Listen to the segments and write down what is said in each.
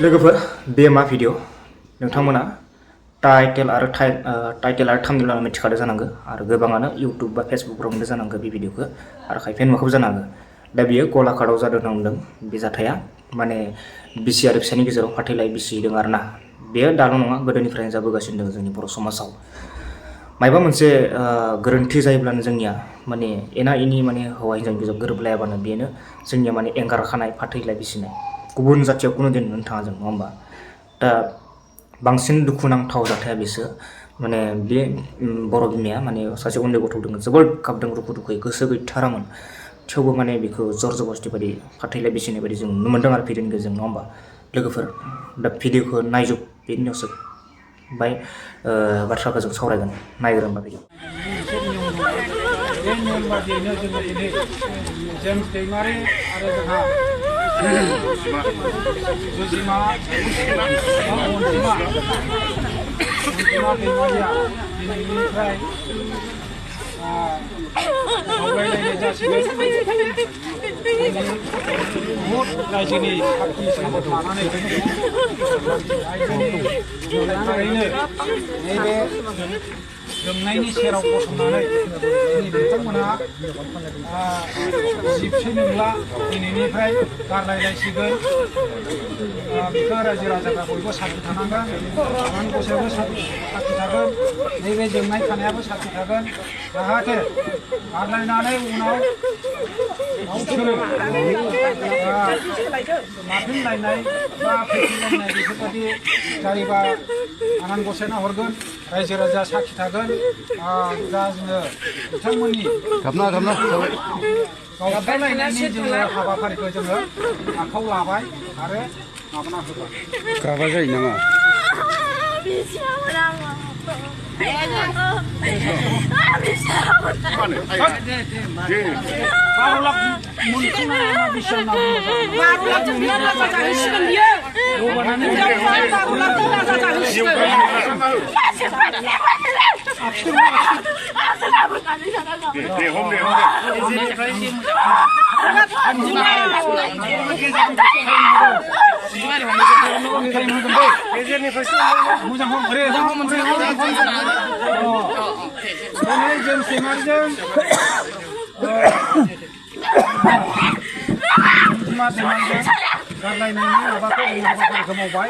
लोगोफोर बे मा भिडिअ नोंथांमोना टाइटेल आरो थाम्बनेल मिथिखादों जानांगौ आरो गोबाङानो इउट्युब बा फेसबुकफोराव मोनदों जानांगौ बे भिडिअखौ आरो खायफाया नुवाखैबो जानो हागौ दा बियो गलाघाटआव जादों होनदों बे जाथाया माने बिसि आरो फिसायनि गेजेराव फाथैलाइ बिसिदों आरोना बेयो दाल' नङा गोदोनिफ्रायनो जाबोगासिनो दं जोंनि बर' समाजाव मायबा मोनसे गोरोन्थि जायोब्लानो जोंनिया माने एना एनि माने हौवा हिन्जावनि गेजेराव गोरोबलायाबानो बेनो जोंनिया माने एंगारखानाय फाथैलाइ बिसिनाय गुबुन जाथियाव कुनु दिन नुनो थाङा जों नङा होमबा दा बांसिन दुखुनांथाव जाथाया बेसो माने बे बर' बिमाया माने सासे उन्दै गथ' दङ जोबोद गाबदों रुखु दुखुयै गोसो गैथारामोन थेवबो माने बेखौ जर जबस्ति बायदि फाथैलाइ बिसिनाय बायदि जों नुनो मोन्दों आरो भिडिअनि गेजेरजों नङा होमबा लोगोफोर दा भिडिअखौ नायजोब बेनि उनावसो बाय बाथ्राखौ जों सावरायगोन नायग्रो होनबा भिडिअ बे नेम बादियैनो जोङो दिनै जेम्स दैमारि आरो जोंहा जुजिमा अनजिमा दैमारिया दिनैनिफ्राय आवगायलायनाय जासिगोन बहुद रायजोनि साखि साबोद लानानै थारैनो नैबे जोंनायनि सेराव गसंनानै बिथांमोनहा सिबसै नंला दिनैनिफ्राय गारलायलायसिगोन बेखौ रायजो राजाफ्रा बयबो साखि थानांगोन आनान गसायाबो साखि थागोन नैबे जोंनाय खानायाबो साखि थागोन जाहाथे गारलायनानै उनाव गावसोरो नारफिनलायनाय बा फैफिनलायनाय बेफोरबायदि जायोबा आनान गसायना हरगोन रायजो राजा साखि थागोन दा जोङो बिथांमोननि गावस्रालायनायनि जोङो हाबाफारिखौ जोङो आखायाव लाबाय आरो माबाना होबाय गाबा जायो नामा जेम्स दैमारिजों गारलायनायनि माबाखौ हाबाफारिखौ मावबाय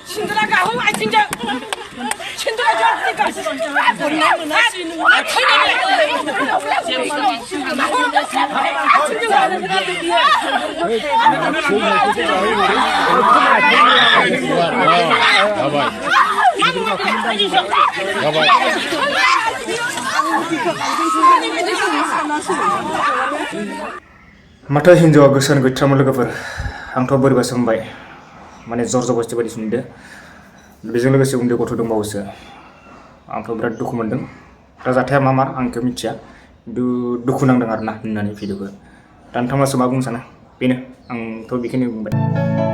신들아 가호 아진자 신들아 저 माथो हिन्जावा गोसोन गैथारामोन लोगोफोर आंथ' बोरैबासो होनबाय माने जर जबस्ति बायदि नुदों बेजों लोगोसे उन्दै गथ' दंबावोसो आंथ' बिराद दुखु मोनदों दा जाथाया मा आंखौ मिथिया खिन्थु दुखु नांदों आरोना होननानै भिडिअखौ दा नोंथाङासो मा बुंनो सानो बेनो आंथ' बेखिनि बुंबाय